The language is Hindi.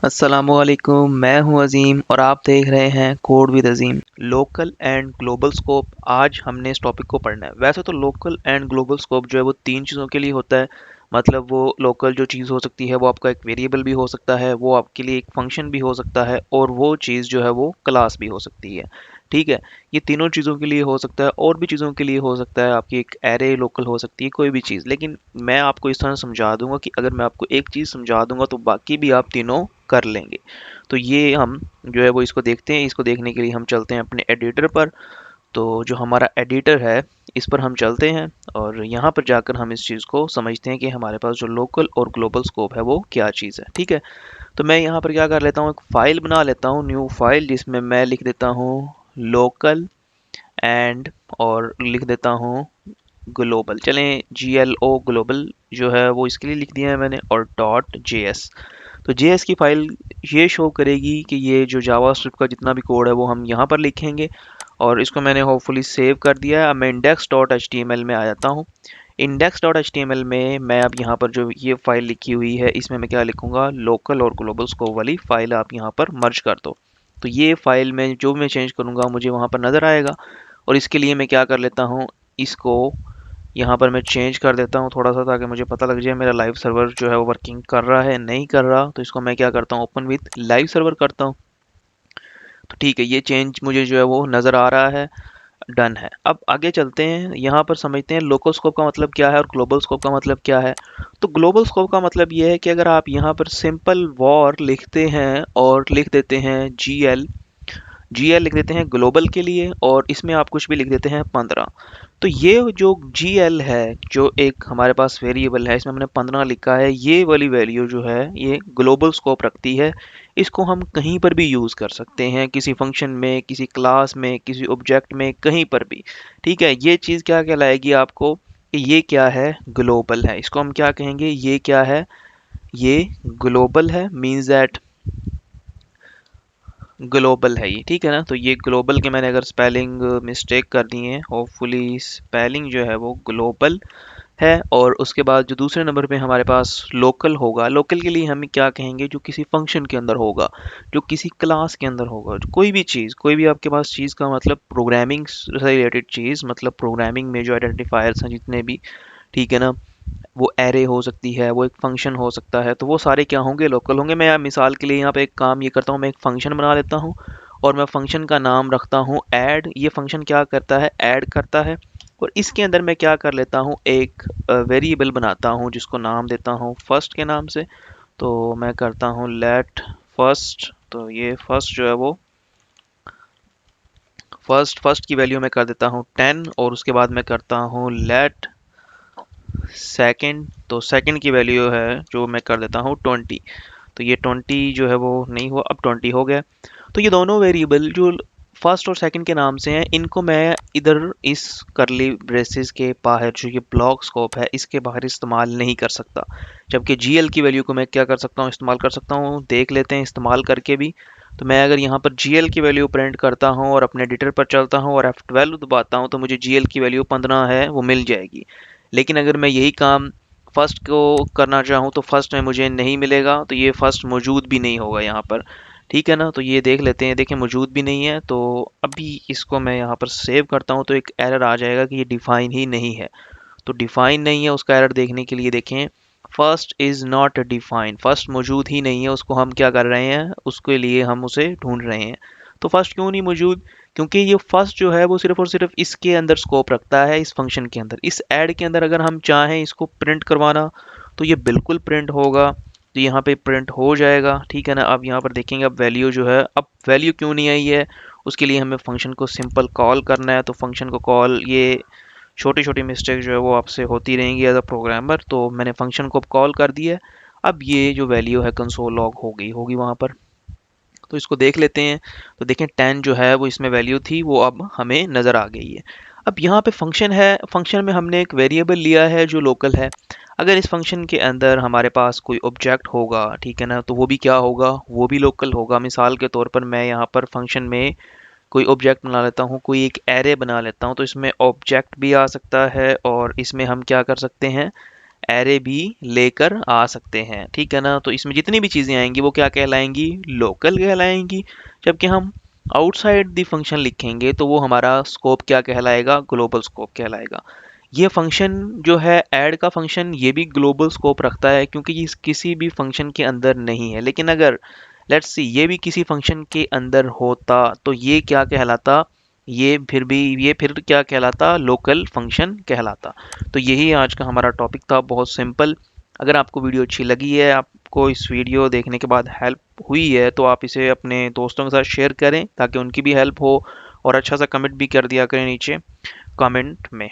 अस्सलामुअलैकुम, मैं हूं अज़ीम और आप देख रहे हैं code with Azeem. Local and global scope, आज हमने इस टॉपिक को पढ़ना है। वैसे तो लोकल एंड ग्लोबल स्कोप जो है वो तीन चीज़ों के लिए होता है। मतलब वो लोकल जो चीज़ हो सकती है वो आपका एक वेरिएबल भी हो सकता है, वो आपके लिए एक फंक्शन भी हो सकता है, और वो चीज़ जो है वो क्लास भी हो सकती है। ठीक है, ये तीनों चीज़ों के लिए हो सकता है, और भी चीज़ों के लिए हो सकता है। आपकी एक एरे लोकल हो सकती है, कोई भी चीज़। लेकिन मैं आपको इस तरह समझा दूंगा कि अगर मैं आपको एक चीज़ समझा दूंगा तो बाकी भी आप तीनों कर लेंगे। तो ये हम जो है वो इसको देखते हैं। इसको देखने के लिए हम चलते हैं अपने एडिटर पर। तो जो हमारा एडिटर है, इस पर हम चलते हैं और यहाँ पर जाकर हम इस चीज़ को समझते हैं कि हमारे पास जो लोकल और ग्लोबल स्कोप है वो क्या चीज़ है। ठीक है, तो मैं यहाँ पर क्या कर लेता हूँ, एक फ़ाइल बना लेता हूँ, न्यू फाइल, जिसमें मैं लिख देता हूँ लोकल एंड, और लिख देता हूँ ग्लोबल। चलें, GLO ग्लोबल जो है वो इसके लिए लिख दिया है मैंने, और .js। तो जेएस की फाइल ये शो करेगी कि ये जो जावास्क्रिप्ट का जितना भी कोड है वो हम यहाँ पर लिखेंगे, और इसको मैंने होपफुली सेव कर दिया है। अब मैं index.html में आ जाता हूँ। index.html में मैं अब यहाँ पर जो ये फाइल लिखी हुई है, इसमें मैं क्या लिखूँगा, लोकल और ग्लोबल स्कोप वाली फाइल आप यहाँ पर मर्ज कर दो। तो ये फाइल में जो मैं चेंज करूँगा मुझे वहाँ पर नज़र आएगा। और इसके लिए मैं क्या कर लेता हूँ, इसको यहाँ पर मैं चेंज कर देता हूँ थोड़ा सा, ताकि मुझे पता लग जाए मेरा लाइव सर्वर जो है वो वर्किंग कर रहा है नहीं कर रहा। तो इसको मैं क्या करता हूँ, ओपन विथ लाइव सर्वर करता हूँ। तो ठीक है, ये चेंज मुझे जो है वो नज़र आ रहा है, डन है। अब आगे चलते हैं, यहाँ पर समझते हैं लोकल स्कोप का मतलब क्या है और ग्लोबल स्कोप का मतलब क्या है। तो ग्लोबल स्कोप का मतलब ये है कि अगर आप यहाँ पर सिंपल वॉर लिखते हैं और लिख देते हैं GL लिख देते हैं ग्लोबल के लिए, और इसमें आप कुछ भी लिख देते हैं 15। तो ये जो GL है, जो एक हमारे पास वेरिएबल है, इसमें हमने 15 लिखा है, ये वाली वैल्यू जो है ये ग्लोबल स्कोप रखती है। इसको हम कहीं पर भी यूज़ कर सकते हैं, किसी फंक्शन में, किसी क्लास में, किसी ऑब्जेक्ट में, कहीं पर भी। ठीक है, ये चीज़ क्या कहलाएगी आपको कि ये क्या है, ग्लोबल है। इसको हम क्या कहेंगे, ये क्या है, ये ग्लोबल है, मीन्स दैट ग्लोबल है ये। ठीक है ना, तो ये ग्लोबल के मैंने अगर स्पेलिंग मिस्टेक कर दी है, होपफुली स्पेलिंग जो है वो ग्लोबल है। और उसके बाद जो दूसरे नंबर पे हमारे पास लोकल होगा, लोकल के लिए हम क्या कहेंगे, जो किसी फंक्शन के अंदर होगा, जो किसी क्लास के अंदर होगा, जो कोई भी चीज़, कोई भी आपके पास चीज़ का मतलब प्रोग्रामिंग से रिलेटेड चीज़, मतलब प्रोग्रामिंग में जो आइडेंटिफायर्स हैं जितने भी, ठीक है ना, वो एरे हो सकती है, वो एक फंक्शन हो सकता है, तो वो सारे क्या होंगे, लोकल होंगे। मैं मिसाल के लिए यहाँ पे एक काम ये करता हूँ, मैं एक फंक्शन बना लेता हूँ और मैं फंक्शन का नाम रखता हूँ ऐड। ये फंक्शन क्या करता है, ऐड करता है। और इसके अंदर मैं क्या कर लेता हूँ, एक वेरिएबल बनाता हूँ जिसको नाम देता हूँ फर्स्ट के नाम से। तो मैं करता हूँ लेट फर्स्ट। तो ये फर्स्ट जो है वो फर्स्ट फर्स्ट की वैल्यू मैं कर देता हूँ 10, और उसके बाद मैं करता हूँ लेट सेकंड। तो सेकंड की वैल्यू है जो मैं कर देता हूँ 20। तो ये 20 जो है वो नहीं हुआ, अब 20 हो गया। तो ये दोनों वेरिएबल जो फर्स्ट और सेकंड के नाम से हैं, इनको मैं इधर इस करली ब्रेसेस के बाहर, जो ये ब्लॉक स्कोप है, इसके बाहर इस्तेमाल नहीं कर सकता। जबकि GL की वैल्यू को मैं क्या कर सकता हूँ, इस्तेमाल कर सकता हूँ। देख लेते हैं इस्तेमाल करके भी। तो मैं अगर यहाँ पर GL की वैल्यू प्रिंट करता हूँ और अपने एडिटर पर चलता हूँ और F12 दबाता हूँ, तो मुझे GL की वैल्यू 15 है वो मिल जाएगी। लेकिन अगर मैं यही काम फर्स्ट को करना चाहूँ तो फर्स्ट में मुझे नहीं मिलेगा, तो ये फर्स्ट मौजूद भी नहीं होगा यहाँ पर। ठीक है ना, तो ये देख लेते हैं, देखें मौजूद भी नहीं है। तो अभी इसको मैं यहाँ पर सेव करता हूँ तो एक एरर आ जाएगा कि ये डिफाइन ही नहीं है। तो डिफाइन नहीं है, उसका एरर देखने के लिए देखें, first is not define, first मौजूद ही नहीं है, उसको हम क्या कर रहे हैं, उसके लिए हम उसे ढूंढ रहे हैं। तो फर्स्ट क्यों नहीं मौजूद, क्योंकि ये फर्स्ट जो है वो सिर्फ और सिर्फ इसके अंदर स्कोप रखता है, इस फंक्शन के अंदर। इस ऐड के अंदर अगर हम चाहें इसको प्रिंट करवाना तो ये बिल्कुल प्रिंट होगा। तो यहाँ पे प्रिंट हो जाएगा। ठीक है ना, अब यहाँ पर देखेंगे, अब वैल्यू जो है, अब वैल्यू क्यों नहीं आई है, उसके लिए हमें फंक्शन को सिंपल कॉल करना है। तो फंक्शन को कॉल, ये छोटी छोटी मिस्टेक जो है वो आपसे होती रहेंगी एज अ प्रोग्रामर। तो मैंने फंक्शन को कॉल कर दिया। अब ये जो वैल्यू है कंसोल लॉग हो गई होगी वहाँ पर। तो इसको देख लेते हैं। तो देखें 10 जो है वो इसमें वैल्यू थी, वो अब हमें नज़र आ गई है। अब यहाँ पे फंक्शन है, फंक्शन में हमने एक वेरिएबल लिया है जो लोकल है। अगर इस फंक्शन के अंदर हमारे पास कोई ऑब्जेक्ट होगा, ठीक है ना, तो वो भी क्या होगा, वो भी लोकल होगा। मिसाल के तौर पर मैं यहाँ पर फंक्शन में कोई ऑब्जेक्ट बना लेता हूँ, कोई एक एरे बना लेता हूँ। तो इसमें ऑब्जेक्ट भी आ सकता है और इसमें हम क्या कर सकते हैं, एरे भी लेकर आ सकते हैं, ठीक है ना। तो इसमें जितनी भी चीज़ें आएंगी वो क्या कहलाएंगी, लोकल कहलाएंगी। जबकि हम आउटसाइड द फंक्शन लिखेंगे तो वो हमारा स्कोप क्या कहलाएगा, ग्लोबल स्कोप कहलाएगा। ये फंक्शन जो है ऐड का फंक्शन, ये भी ग्लोबल स्कोप रखता है क्योंकि ये किसी भी फंक्शन के अंदर नहीं है। लेकिन अगर लेट्स सी ये भी किसी फंक्शन के अंदर होता तो ये क्या कहलाता, ये फिर क्या कहलाता, लोकल फंक्शन कहलाता। तो यही आज का हमारा टॉपिक था, बहुत सिंपल। अगर आपको वीडियो अच्छी लगी है, आपको इस वीडियो देखने के बाद हेल्प हुई है, तो आप इसे अपने दोस्तों के साथ शेयर करें ताकि उनकी भी हेल्प हो। और अच्छा सा कमेंट भी कर दिया करें नीचे कमेंट में।